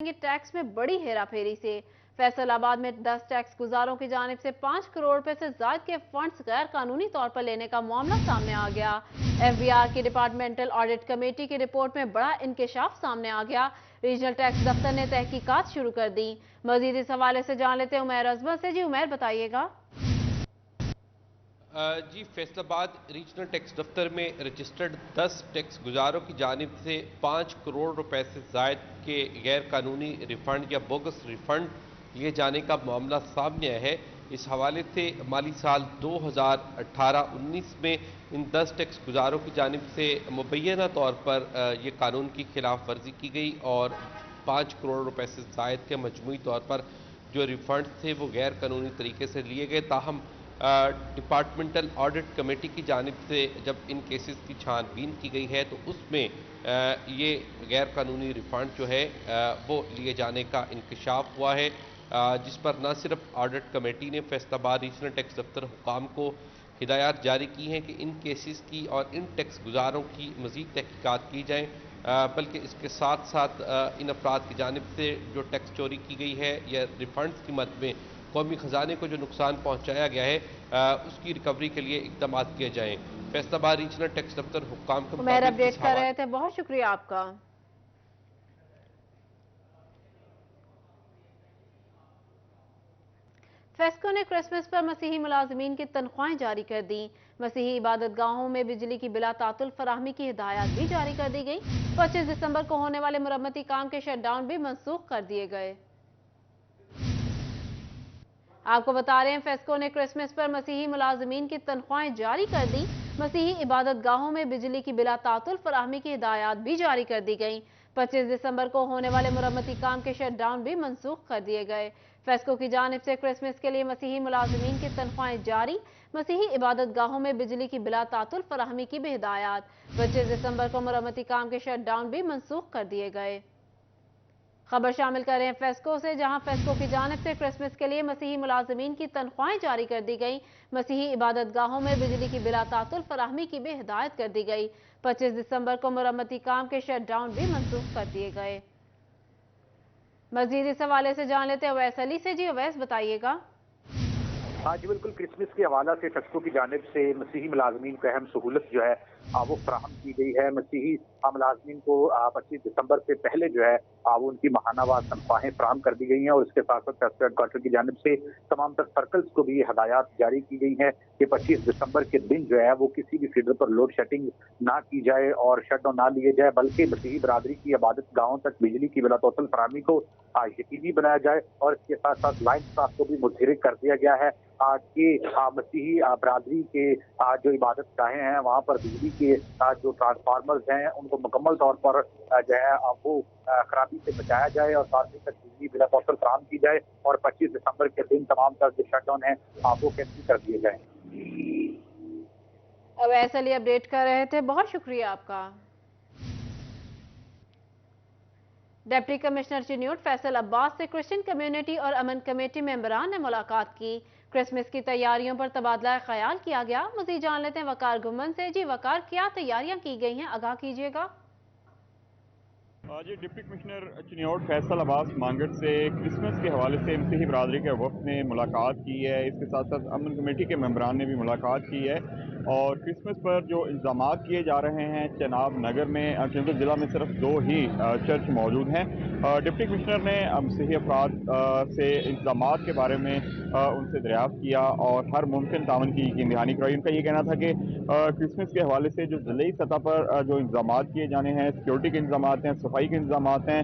Tax में बड़ी हेराफेरी से। फैसलाबाद में 10 टैक्स गुजारों की जानिब से 5 करोड़ रुपए से ज्यादा के फंड्स गैर कानूनी तौर पर लेने का मामला सामने आ गया। एफबीआर की डिपार्टमेंटल ऑडिट कमेटी की रिपोर्ट में बड़ा इंकशाफ सामने आ गया। रीजनल टैक्स दफ्तर ने तहकीकात शुरू कर दी। मजीद इस हवाले से जान लेते हैं उमैर अजमत से। जी उमैर, बताइएगा। जी, फैसलाबाद रीजनल टैक्स दफ्तर में रजिस्टर्ड 10 टैक्स गुजारों की जानिब से 5 करोड़ रुपए से जायद के गैर कानूनी रिफंड या बोगस रिफंड लिए जाने का मामला सामने आया है। इस हवाले से माली साल 2018-19 में इन 10 टैक्स गुजारों की जानिब से मुबैना तौर पर ये कानून की खिलाफ वर्जी की गई और 5 करोड़ रुपए से जायद के मजमूई तौर पर जो रिफंड थे वो गैर कानूनी तरीके से लिए गए। ताहम डिपार्टमेंटल ऑडिट कमेटी की जानिब से जब इन केसेस की छानबीन की गई है तो उसमें ये गैर कानूनी रिफंड जो है वो लिए जाने का इंकशाफ हुआ है, जिस पर न सिर्फ ऑडिट कमेटी ने फैसलाबाद रीजनल टैक्स दफ्तर हुकाम को हिदायत जारी की हैं कि इन केसेस की और इन टैक्स गुजारों की मज़ीद तहकीकात की जाएँ, बल्कि इसके साथ साथ इन अफराद की जानिब से जो टैक्स चोरी की गई है या रिफंड्स की मद में कौमी खजाने को जो नुकसान पहुंचाया गया है उसकी रिकवरी के लिए इकदाम किए जाएँ। फैसलाबाद रीजनल टैक्स दफ्तर हुक्काम के उमैर मुताबिक अपडेट कर रहे थे, बहुत शुक्रिया आपका। फेस्को ने क्रिसमस पर मसीही मुलाजमीन की तनख्वाहें जारी कर दी। मसीही इबादत गाहों में बिजली की बिला तातुल फराहमी की हिदायत भी जारी कर दी गई। 25 दिसंबर को होने वाले मुरम्मती काम के शटडाउन भी मनसूख कर दिए गए। आपको बता रहे हैं, फेस्को ने क्रिसमस पर मसीही मुलाजमीन की तनख्वाहें जारी कर दी। मसीही इबादत गाहों में बिजली की बिला तातुल फराहमी की हिदायत भी जारी कर दी गई। 25 दिसंबर को होने वाले मुरम्मती काम के शटडाउन भी मनसूख कर दिए गए। फेस्को की जानिब से क्रिसमस के लिए मसीही मुलाजमीन की तनख्वाहें जारी, मसीही इबादत गाहों में बिजली की बिला तातुल फराहमी की भी हिदायत। 25 दिसंबर को मुरम्मती काम के शटडाउन भी मनसूख कर दिए गए। खबर शामिल कर रहे हैं फेस्को से, जहां फेस्को की जानिब से क्रिसमस के लिए मसीही मुलाजमीन की तनख्वाहें जारी कर दी गई। मसीही इबादत गाहों में बिजली की बिला तातुल फराहमी की भी हिदायत कर दी गई। 25 दिसंबर को मुरम्मती काम के शटडाउन भी मनसूख कर दिए गए। मजीद इस हवाले से जान लेते हैं अवैस अली से। जी अवैस, बताइएगा। हाँ जी, बिल्कुल। क्रिसमस के हवाला से फेस्को की जानिब से मसीही मुलाजमीन को अहम सहूलत जो है वो फराहम की गई है। मसीही मुलाजमीन को 25 दिसंबर से पहले जो है वो उनकी माहानावार तनख्वाहें फराहम कर दी गई हैं और इसके साथ साथ फेस्को हेडक्वार्टर की जानिब से तमाम तर सर्कल्स को भी हदायत जारी की गई है कि 25 दिसंबर के दिन जो है वो किसी भी फीडर पर लोड शेडिंग ना की जाए और शटडाउन ना लिए जाए, बल्कि मसीही बरादरी की इबादत गाहों तक बिजली की बिलातौसल फराहमी को यकीनी बनाया जाए। और इसके साथ साथ लाइन स्टाफ को भी मुतहरिक कर दिया गया है कि मसीही बरादरी के जो इबादत गाहें हैं वहाँ पर बिजली के जो ट्रांसफार्मर्स हैं उनको मुकम्मल तौर पर जो है वो खराबी से बचाया जाए और साथ ही तक बिजली बिला तौर फराहम की जाए और 25 दिसंबर के दिन तमाम तरह के शटडाउन है वो कैंसिल कर दिए जाए। अवैस अली अपडेट कर रहे थे, बहुत शुक्रिया आपका। डिप्टी कमिश्नर चिन्यूट फैसल अब्बास से क्रिश्चियन कम्युनिटी और अमन कमेटी मेंबरान ने मुलाकात की। क्रिसमस की तैयारियों पर तबादला ख्याल किया गया। मजीद जान लेते हैं वकार घुमन से। जी वकार, क्या तैयारियां की गई हैं, आगाह कीजिएगा। जी, डिप्टी कमिश्नर चिन्यूट फैसल अब्बास मांगट से क्रिसमस के हवाले से मसीही बरादरी के वक्त ने मुलाकात की है। इसके साथ साथ अमन कमेटी के मेंबरान ने भी मुलाकात की है और क्रिसमस पर जो इंतजाम किए जा रहे हैं चनाब नगर में, क्योंकि ज़िला में सिर्फ 2 ही चर्च मौजूद हैं, डिप्टी कमिश्नर ने मसीही अफराद से इंतजाम के बारे में उनसे दरियाफ्त किया और हर मुमकिन तावन की यकीन दहानी कराई। उनका ये कहना था कि क्रिसमस के हवाले से जो ज़िले सतह पर जो इंतजाम किए जाने हैं, सिक्योरिटी के इंतजाम हैं, सफाई के इंतजाम हैं,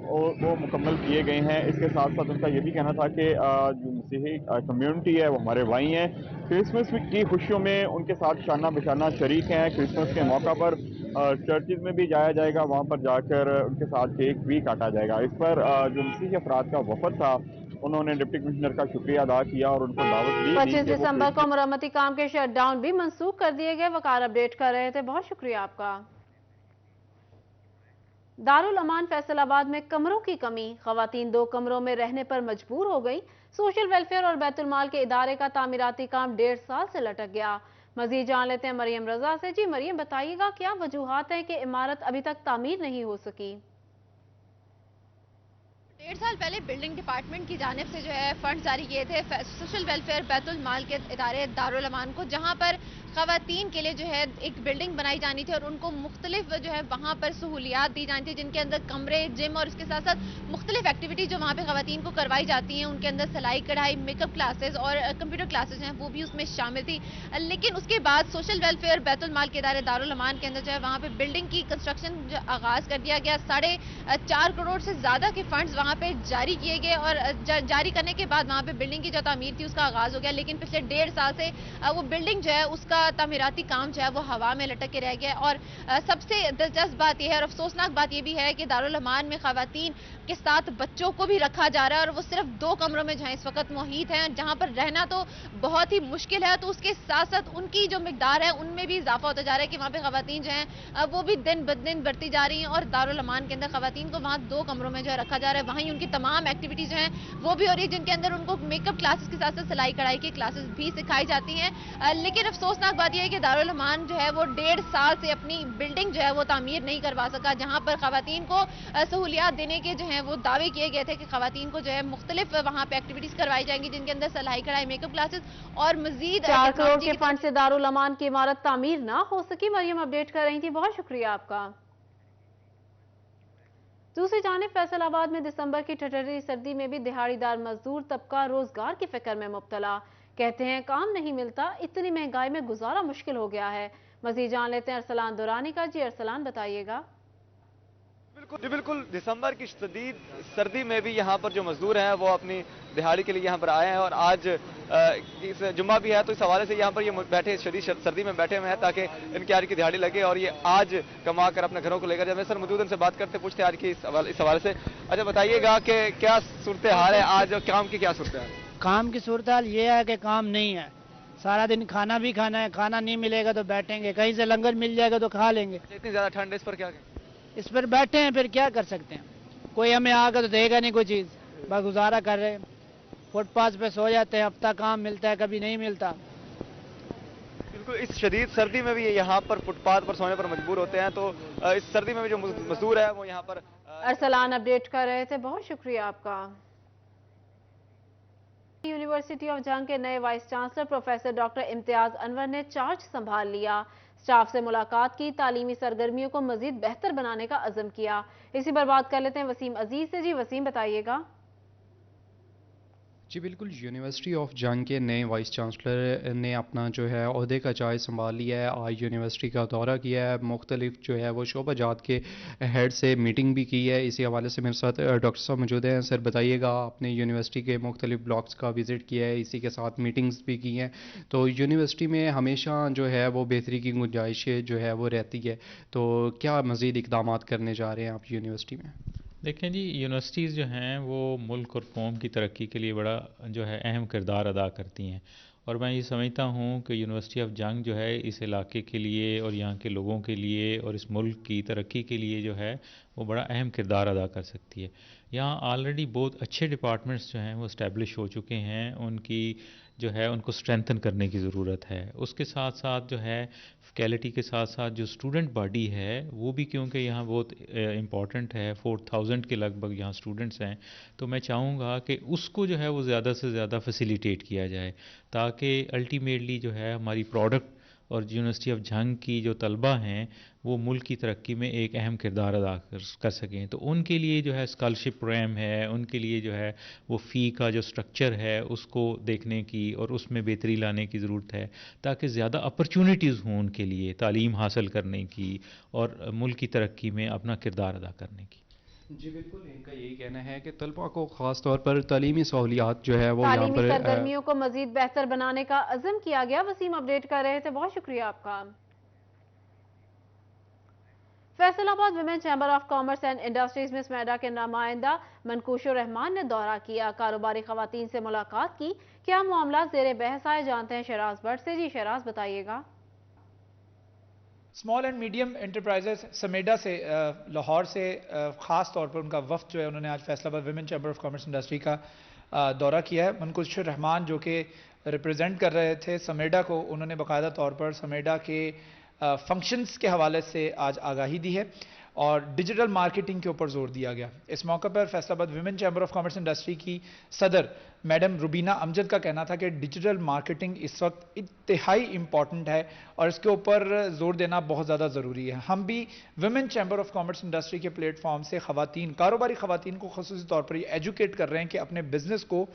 वो मुकम्मल किए गए हैं। इसके साथ साथ उनका ये भी कहना था कि जो मसीही कम्यूनिटी है वो हमारे भाई हैं, क्रिसमस की खुशियों में उनके साथ शाना बिशाना शरीक हैं। क्रिसमस के मौका पर चर्चिज़ में भी जाया जाएगा, वहाँ पर जाकर उनके साथ केक भी काटा जाएगा। इस पर जो मसीही अफराद का वफद था उन्होंने डिप्टी कमिश्नर का शुक्रिया अदा किया और उनको दावत दी। 25 दिसंबर को मुरम्मती काम के शटडाउन भी मनसूख कर दिए गए। वकार अपडेट कर रहे थे, बहुत शुक्रिया आपका। दारुल अमान फैसलाबाद में कमरों की कमी, खवातीन 2 कमरों में रहने पर मजबूर हो गई। सोशल वेलफेयर और बैतुल माल के इदारे का तामीराती काम 1.5 साल से लटक गया। मजीद जान लेते हैं मरियम रजा से। जी मरियम, बताइएगा क्या वजूहात है कि इमारत अभी तक तामीर नहीं हो सकी। 1.5 साल पहले बिल्डिंग डिपार्टमेंट की जानिब से जो है फंड जारी किए थे सोशल वेलफेयर बैतुल माल के इदारे दारुल अमान को, जहां पर खवातीन के लिए जो है एक बिल्डिंग बनाई जानी थी और उनको मुख्तलिफ जो है वहाँ पर सहूलियात दी जानी थी, जिनके अंदर कमरे, जिम और उसके साथ साथ मुख्तलिफ एक्टिविटी जो वहाँ पे खवातीन को करवाई जाती हैं, उनके अंदर सिलाई कढ़ाई, मेकअप क्लासेस और कंप्यूटर क्लासेस हैं वो भी उसमें शामिल थी। लेकिन उसके बाद सोशल वेलफेयर बैतुल माल के इदारे दारुल अमान के अंदर जो है वहाँ पे बिल्डिंग की कंस्ट्रक्शन आगाज कर दिया गया। 4.5 करोड़ से ज्यादा के फंड्स वहाँ पे जारी किए गए और जारी करने के बाद वहाँ पे बिल्डिंग की जो तामीर थी उसका आगाज हो गया। लेकिन पिछले 1.5 साल से वो बिल्डिंग जो है उसका तामीराती काम जो है वो हवा में लटक के रह गया। और सबसे दिलचस्प बात यह है और अफसोसनाक बात यह भी है कि दारुल अमान में खवातीन के साथ बच्चों को भी रखा जा रहा है और वो सिर्फ 2 कमरों में जो है इस वक्त मुहित हैं, जहां पर रहना तो बहुत ही मुश्किल है। तो उसके साथ साथ उनकी जो मिकदार है उनमें भी इजाफा होता जा रहा है कि वहाँ पे खवातीन जो हैं वो भी दिन ब दिन बढ़ती जा रही हैं और दारुल अमान के अंदर खवातीन को वहाँ 2 कमरों में जो है रखा जा रहा है। वहीं उनकी तमाम एक्टिविटीज जो हैं वो भी हो रही है, जिनके अंदर उनको मेकअप क्लासेस के साथ साथ सिलाई कढ़ाई की क्लासेस भी सिखाई जाती हैं। लेकिन अफसोसनाक बात यह है कि दारुल अमान जो है वो 1.5 साल से अपनी बिल्डिंग जो है वो तामीर नहीं करवा सका, जहाँ पर खवातीन को सहूलियात देने के जो है वो दावे किए गए थे कि खवातीन को जो है मुख्तलिफ वहाँ पे एक्टिविटीज करवाई जाएंगी, जिनके अंदर सिलाई कढ़ाई, मेकअप क्लासेस और मजीद 4 करोड़ के फंड से दारुल अमान की इमारत तामीर ना हो सकी। मरियम अपडेट कर रही थी, बहुत शुक्रिया आपका। दूसरी जानिब फैसलाबाद में दिसंबर की ठठरी सर्दी में भी दिहाड़ीदार मजदूर तबका रोजगार की फिक्र में मुब्तला। कहते हैं काम नहीं मिलता, इतनी महंगाई में गुजारा मुश्किल हो गया है। मजीद जान लेते हैं अरसलान दुरानी का। जी अरसलान, बताइएगा। बिल्कुल दिसंबर की शदीद सर्दी में भी यहाँ पर जो मजदूर हैं वो अपनी दिहाड़ी के लिए यहाँ पर आए हैं और आज इस जुम्मा भी है, तो इस हवाले से यहाँ पर ये बैठे शदीद सर्दी में बैठे हुए हैं ताकि इनकी आज की दिहाड़ी लगे और ये आज कमा कर अपने घरों को लेकर जाए। सर मौजूद इनसे बात करते पूछते आज की इस हवाले से। अच्छा बताइएगा कि क्या सूरत हाल है आज और काम की क्या सूरत हाल? काम की सूरत हाल ये है कि काम नहीं है, सारा दिन खाना भी खाना है, खाना नहीं मिलेगा तो बैठेंगे, कहीं से लंगर मिल जाएगा तो खा लेंगे। इतनी ज्यादा ठंड है, इस पर क्या कहें? इस पर बैठे हैं, फिर क्या कर सकते हैं, कोई हमें आकर तो देगा नहीं कोई चीज, बस गुजारा कर रहे हैं। फुटपाथ पे सो जाते हैं, हफ्ता काम मिलता है, कभी नहीं मिलता। बिल्कुल इस शदीद सर्दी में भी यहाँ पर फुटपाथ पर सोने पर मजबूर होते हैं, तो इस सर्दी में भी जो मजदूर है वो यहाँ पर। अरसलान अपडेट कर रहे थे, बहुत शुक्रिया आपका। यूनिवर्सिटी ऑफ जंग के नए vice chancellor professor doctor Imtiaz Anwar ने चार्ज संभाल लिया। स्टाफ से मुलाकात की, तालीमी सरगर्मियों को मजीद बेहतर बनाने का अज़म किया। इसी पर बात कर लेते हैं वसीम अजीज से। जी वसीम, बताइएगा। जी बिल्कुल, यूनिवर्सिटी ऑफ जंग के नए वाइस चांसलर ने अपना जो है ओहदे का चार्ज संभाल लिया है। आज यूनिवर्सिटी का दौरा किया है, मुख्तलिफ जो है वो शोबाजात के हेड से मीटिंग भी की है। इसी हवाले से मेरे साथ डॉक्टर साहब मौजूद हैं। सर बताइएगा, आपने यूनिवर्सिटी के मुख्तलिफ ब्लॉक्स का विज़िट किया है, इसी के साथ मीटिंग्स भी की हैं, तो यूनिवर्सिटी में हमेशा जो है वो बेहतरी की गुंजाइश जो है वो रहती है, तो क्या मज़ीद इक़दाम करने जा रहे हैं आप यूनिवर्सिटी में? देखें जी, यूनिवर्सिटीज़ जो हैं वो मुल्क और कौम की तरक्की के लिए बड़ा जो है अहम किरदार अदा करती हैं और मैं ये समझता हूँ कि यूनिवर्सिटी ऑफ जंग जो है इस इलाके के लिए और यहाँ के लोगों के लिए और इस मुल्क की तरक्की के लिए जो है वो बड़ा अहम किरदार अदा कर सकती है। यहाँ ऑलरेडी बहुत अच्छे डिपार्टमेंट्स जो हैं वो इस्टेब्लिश हो चुके हैं, उनकी जो है उनको स्ट्रेंथन करने की ज़रूरत है। उसके साथ साथ जो है फैकल्टी के साथ साथ जो स्टूडेंट बॉडी है वो भी, क्योंकि यहाँ बहुत इम्पॉर्टेंट है, 4000 के लगभग यहाँ स्टूडेंट्स हैं, तो मैं चाहूँगा कि उसको जो है वो ज़्यादा से ज़्यादा फैसिलिटेट किया जाए ताकि अल्टीमेटली जो है हमारी प्रोडक्ट और यूनिवर्सिटी ऑफ जंग की जो तलबा हैं वो मुल्क की तरक्की में एक अहम किरदार अदा कर सकें। तो उनके लिए जो है स्कॉलरशिप प्रोग्राम है, उनके लिए जो है वो फ़ी का जो स्ट्रक्चर है उसको देखने की और उसमें बेहतरी लाने की ज़रूरत है ताकि ज़्यादा अपॉर्चुनिटीज़ हों उनके लिए तालीम हासिल करने की और मुल्क की तरक्की में अपना किरदार अदा करने की। जी बिल्कुल, इनका यही कहना है कि तलबा को खास तौर पर तालीमी सहूलियात जो है वो तालीमी सरगर्मियों को मजीद बेहतर बनाने का अज़म किया गया। वसीम अपडेट कर रहे थे, बहुत शुक्रिया आपका। Faisalabad women chamber of commerce and industries में स्मेडा के नुमाइंदा मनकूशुर रहमान ने दौरा किया, कारोबारी खवातीन से मुलाकात की। क्या मामला ज़ेरे बहस आए, जानते हैं शहराज भट्ट से। जी शहराज, बताइएगा। स्मॉल एंड मीडियम एंटरप्राइजेस समेडा से लाहौर से ख़ास तौर पर उनका वफ्द जो है उन्होंने आज Faisalabad women chamber of commerce industry का दौरा किया है। मनकूशुर रहमान जो कि रिप्रेजेंट कर रहे थे समेडा को, उन्होंने बाकायदा तौर पर समेडा के फंक्शंस के हवाले से आज आगाही दी है और डिजिटल मार्केटिंग के ऊपर जोर दिया गया। इस मौके पर Faisalabad women chamber of commerce industry की सदर मैडम रुबीना अमजद का कहना था कि डिजिटल मार्केटिंग इस वक्त इंतहाई इंपॉर्टेंट है और इसके ऊपर जोर देना बहुत ज़्यादा ज़रूरी है। हम भी women chamber of commerce industry के प्लेटफॉर्म से कारोबारी खवातीन को ख़ुसूसी तौर पर एजुकेट कर रहे हैं कि अपने बिजनेस को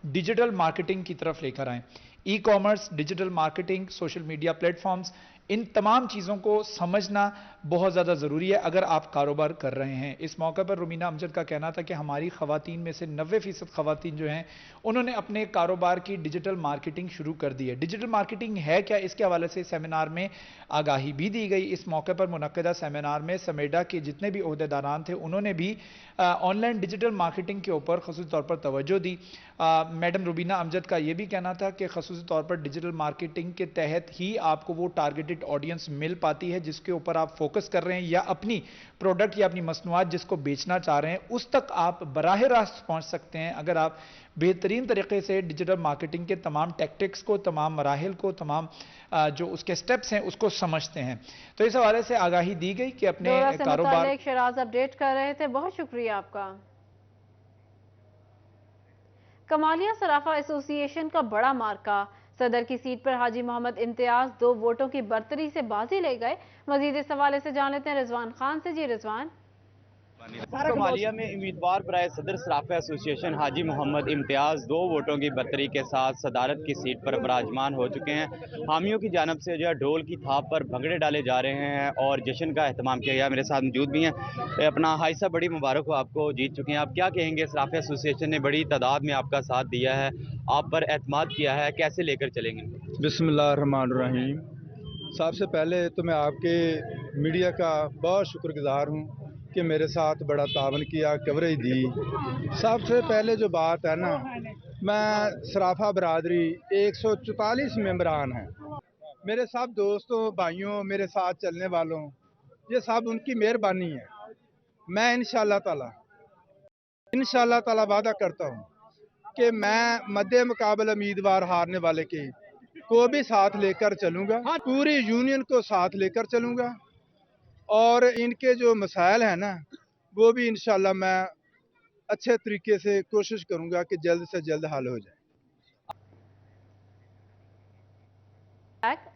डिजिटल मार्केटिंग की तरफ लेकर आएं। E commerce, digital marketing, social media platforms, इन तमाम चीज़ों को समझना बहुत ज़्यादा ज़रूरी है अगर आप कारोबार कर रहे हैं। इस मौके पर रुबीना अमजद का कहना था कि हमारी ख़वातीन में से 90% ख़वातीन जो हैं उन्होंने अपने कारोबार की डिजिटल मार्केटिंग शुरू कर दी है। डिजिटल मार्केटिंग है क्या, इसके हवाले से सेमिनार में आगाही भी दी गई। इस मौके पर मुनक्किदा सेमिनार में समेडा के जितने भी ओहदेदारान थे उन्होंने भी ऑनलाइन डिजिटल मार्केटिंग के ऊपर ख़ुसूसी तौर पर तवज्जो दी। मैडम रुबीना अमजद का यह भी कहना था कि ख़ुसूसी तौर पर डिजिटल मार्केटिंग के तहत ही आपको वो टारगेटेड ऑडियंस मिल पाती है जिसके ऊपर आप फोकस कर रहे हैं या अपनी प्रोडक्ट या अपनी मसनूआत जिसको बेचना चाह रहे हैं उस तक आप बराह रास्त पहुंच सकते हैं अगर आप बेहतरीन तरीके से डिजिटल मार्केटिंग के तमाम टैक्टिक्स को, तमाम मराहिल को, तमाम जो उसके स्टेप्स हैं उसको समझते हैं। तो इस हवाले से आगाही दी गई कि अपने कारोबार शराज अपडेट कर रहे थे। बहुत शुक्रिया आपका। कमालिया सराफा एसोसिएशन का बड़ा मार्का, सदर की सीट पर हाजी मोहम्मद इम्तियाज 2 वोटों की बर्तरी से बाजी ले गए। मजीद इस हवाले से जान लेते हैं रिजवान खान से। जी रिजवान। कमालिया में उम्मीदवार बराए सदर सराफा एसोसिएशन हाजी मोहम्मद इम्तियाज 2 वोटों की बर्तरी के साथ सदारत की सीट पर विराजमान हो चुके हैं। हामियों की जानब से जो है ढोल की थाप पर भंगड़े डाले जा रहे हैं और जश्न का एहतमाम किया गया। मेरे साथ मौजूद भी हैं। अपना हाइसा बड़ी मुबारक हो, आपको जीत चुके हैं। आप क्या कहेंगे, सराफा एसोसिएशन ने बड़ी तादाद में आपका साथ दिया है, आप पर एतमाद किया है, कैसे लेकर चलेंगे? बिस्मिल्लाहिर्रहमानिर्रहीम। सबसे पहले तो मैं आपके मीडिया का बहुत शुक्रगुजार हूँ कि मेरे साथ बड़ा तावन किया, कवरेज दी। सबसे पहले जो बात है ना, मैं सराफा बरादरी 144 मेंबरान हैं, मेरे सब दोस्तों भाइयों, मेरे साथ चलने वालों, ये सब उनकी मेहरबानी है। मैं इंशाअल्लाह ताला वादा करता हूँ कि मैं मद्दे मुकाबले उम्मीदवार हारने वाले के को भी साथ लेकर चलूँगा, पूरी यूनियन को साथ लेकर चलूँगा और इनके जो मसाइल हैं ना वो भी इंशाल्लाह मैं अच्छे तरीके से कोशिश करूंगा कि जल्द से जल्द हल हो जाए।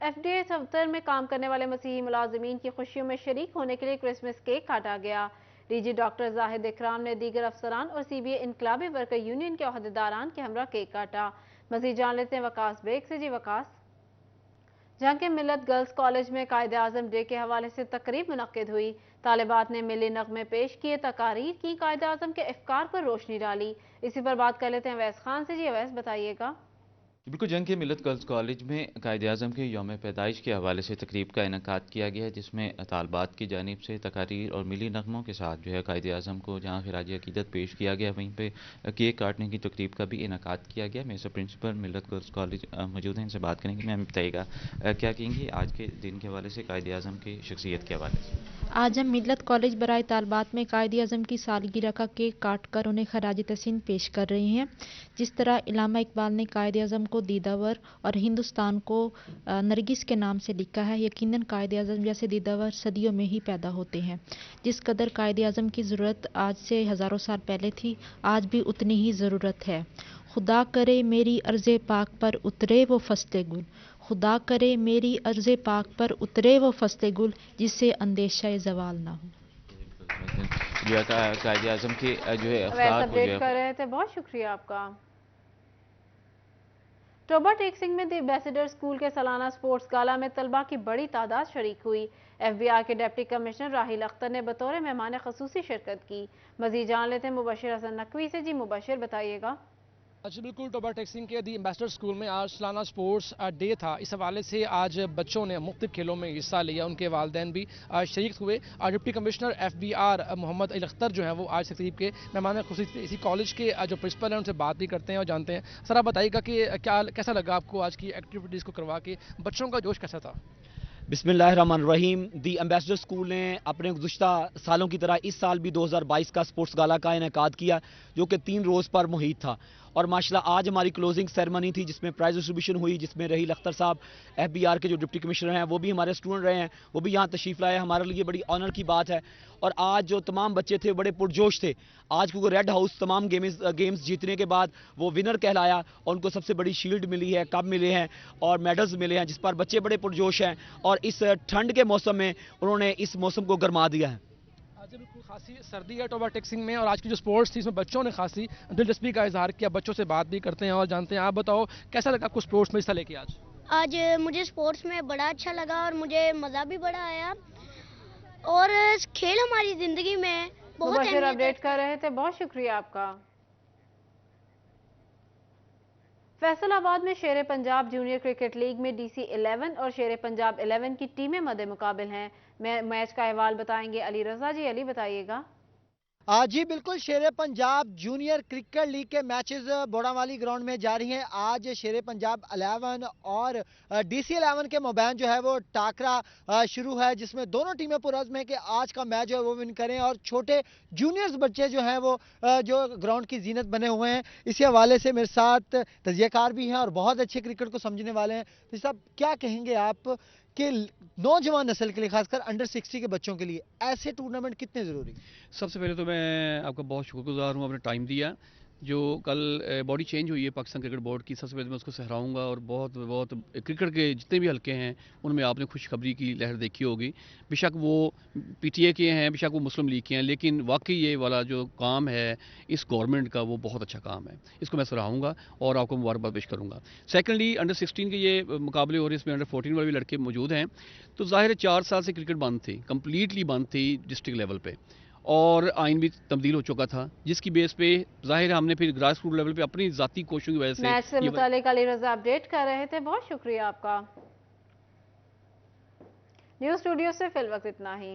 एफडीए दफ्तर में काम करने वाले मसीही मुलाजमीन की खुशियों में शरीक होने के लिए क्रिसमस केक काटा गया। डीजी डॉक्टर जाहिद इकराम ने दीगर अफसरान और सीबीए इनकलाबी वर्कर यूनियन के ओहदेदारान के हमरा केक काटा। मजीद जान लेते हैं वकास बेग से। जी वकास। जहां के मिलत गर्ल्स कॉलेज में कायदे आजम डे के हवाले से तकरीब मुनक्किद हुई। तालिबात ने मिली नगमे पेश किए, तकारीर की, कायदे आजम के अफकार पर रोशनी डाली। इसी पर बात कर लेते हैं अवैस खान से। जी अवैस बताइएगा। बिल्कुल, जंग के मिलत गर्ल्स कॉलेज में कायदे आज़म के यौम पैदाइश के हवाले से तकरीब का इनेकाद किया गया है, जिसमें तालबात की जानिब से तकारीर और मिली नगमों के साथ जो है कायदे आज़म को जहाँ खिराज अकीदत पेश किया गया, वहीं पे केक काटने की तकरीब का भी इनेकाद किया गया। मेरे से प्रिंसिपल मिलत गर्ल्स कॉलेज मौजूद हैं, इनसे बात करेंगे। मैम बताइएगा क्या कहेंगी आज के दिन के हवाले से, कायदे आज़म की शख्सियत के हवाले से? आज हम मिलत कॉलेज बराए तालबात में कायदे आज़म की सालगिरह का केक काट कर उन्हें खराज तहसीन पेश कर रहे हैं। जिस तरह इलामा इकबाल ने कायदे आज़म को दीदावर और हिंदुस्तान को नरगिस के नाम से लिखा है, यकीनन कायदे आज़म जैसे दीदावर सदियों में ही पैदा होते हैं। जिस कदर कायदे आज़म की ज़रूरत आज से हज़ारों साल पहले थी, आज भी उतनी ही ज़रूरत है। खुदा करे मेरी अर्ज़े पाक पर उतरे वो फस्ते गुल, खुदा करे मेरी अर्ज़े पाक पर उतरे वो फस्ते गुल, जिससे अंदेशा ज़वाल ना हो। कायदे आज़म के जो है अपडेट कर रहे थे, बहुत शुक्रिया आपका। टोबा टेक सिंह में द एम्बेसडर स्कूल के सालाना स्पोर्ट्स गाला में तलबा की बड़ी तादाद शरीक हुई। एफबीआर के डिप्टी कमिश्नर राहिल अख्तर ने बतौर मेहमान खसूसी शिरकत की। मजीद जान लेते हैं मुबशिर हसन नकवी से। जी मुबशिर बताइएगा। जी बिल्कुल, टोबा टेक सिंह के दी एम्बेसडर स्कूल में आज सालाना स्पोर्ट्स डे था। इस हवाले से आज बच्चों ने मुख्तलिफ खेलों में हिस्सा लिया, उनके वालिदैन भी शरीक हुए। Deputy commissioner FBR Mohammad Akhtar जो है वो आज तकरीब के मेहमान खुसूसी इसी कॉलेज के जो प्रिंसिपल हैं उनसे बात भी करते हैं और जानते हैं। सर आप बताइएगा कि कैसा लगा आपको आज की एक्टिविटीज़ को करवा के, बच्चों का जोश कैसा था? बिस्मिल्लाहिर्रहमानिर्रहीम। दी एम्बेसडर स्कूल ने अपने गुज़िश्ता सालों की तरह इस साल भी 2022 का स्पोर्ट्स गाला का इनेकाद किया, जो कि 3 रोज़ पर मुहित था और माशाल्लाह आज हमारी क्लोजिंग सेरेमनी थी जिसमें प्राइज डिस्ट्रीब्यूशन हुई, जिसमें रहील अख्तर साहब FBR के जो डिप्टी कमिश्नर हैं वो भी हमारे स्टूडेंट रहे हैं, वो भी यहाँ तशरीफ लाए। हमारे लिए बड़ी ऑनर की बात है। और आज जो तमाम बच्चे थे बड़े पुरजोश थे। आज क्योंकि रेड हाउस तमाम गेम्स जीतने के बाद वो विनर कहलाया और उनको सबसे बड़ी शील्ड मिली है, कप मिले हैं और मेडल्स मिले हैं, जिस पर बच्चे बड़े पुरजोश हैं और इस ठंड के मौसम में उन्होंने इस मौसम को गरमा दिया है। आज बिल्कुल खासी सर्दी है टोबा टेक्सिंग में, और आज की जो स्पोर्ट्स थी इसमें बच्चों ने खासी दिलचस्पी का इजहार किया। बच्चों से बात भी करते हैं और जानते हैं। आप बताओ कैसा लगा आपको स्पोर्ट्स में हिस्सा लेके? आज मुझे स्पोर्ट्स में बड़ा अच्छा लगा और मुझे मज़ा भी बड़ा आया, और खेल हमारी ज़िंदगी में बहुत अपडेट कर रहे थे, बहुत शुक्रिया आपका। फैसलाबाद में शेर पंजाब जूनियर क्रिकेट लीग में DC 11 और शेर पंजाब 11 की टीमें मद्दे मुकाबिल हैं। मैच का अहवाल बताएंगे अली रजा जी। अली बताइएगा। जी बिल्कुल, शेर पंजाब जूनियर क्रिकेट लीग के मैचेस बोड़ावाली ग्राउंड में जारी हैं। आज शेर पंजाब 11 और DC 11 के मबैन जो है वो टाकरा शुरू है, जिसमें दोनों टीमें पुरअज़्म है कि आज का मैच जो है वो विन करें। और छोटे जूनियर्स बच्चे जो हैं वो जो ग्राउंड की जीनत बने हुए हैं। इसी हवाले से मेरे साथ तजज़ियाकार भी हैं और बहुत अच्छे क्रिकेट को समझने वाले हैं। तो साहब क्या कहेंगे आप कि नौजवान नस्ल के लिए, खासकर अंडर 60 के बच्चों के लिए ऐसे टूर्नामेंट कितने ज़रूरी? सबसे पहले तो मैं आपका बहुत शुक्रगुजार हूँ, आपने टाइम दिया। जो कल बॉडी चेंज हुई है पाकिस्तान क्रिकेट बोर्ड की, सबसे पहले मैं उसको सहराऊंगा। और बहुत बहुत क्रिकेट के जितने भी हल्के हैं उनमें आपने खुशखबरी की लहर देखी होगी। बेशक वो PTA के हैं, बेशक वो मुस्लिम लीग के हैं, लेकिन वाकई ये वाला जो काम है इस गवर्नमेंट का वो बहुत अच्छा काम है। इसको मैं सराहूँगा और आपको मुबारकबाद पेश करूँगा। सेकेंडली अंडर 16 के ये मुकाबले हो रहे हैं, इसमें अंडर 14 वाले भी लड़के मौजूद हैं। तो ज़ाहिर है 4 साल से क्रिकेट बंद थी, कम्प्लीटली बंद थी डिस्ट्रिक्ट लेवल पर, और आइन भी तब्दील हो चुका था, जिसकी बेस पे जाहिर है हमने फिर ग्रास रूट लेवल पे अपनी जाती कोशिशों की वजह से मैच से मुतालिक अली रजा अपडेट कर रहे थे। बहुत शुक्रिया आपका। न्यूज़ स्टूडियो से फिल वक्त इतना ही।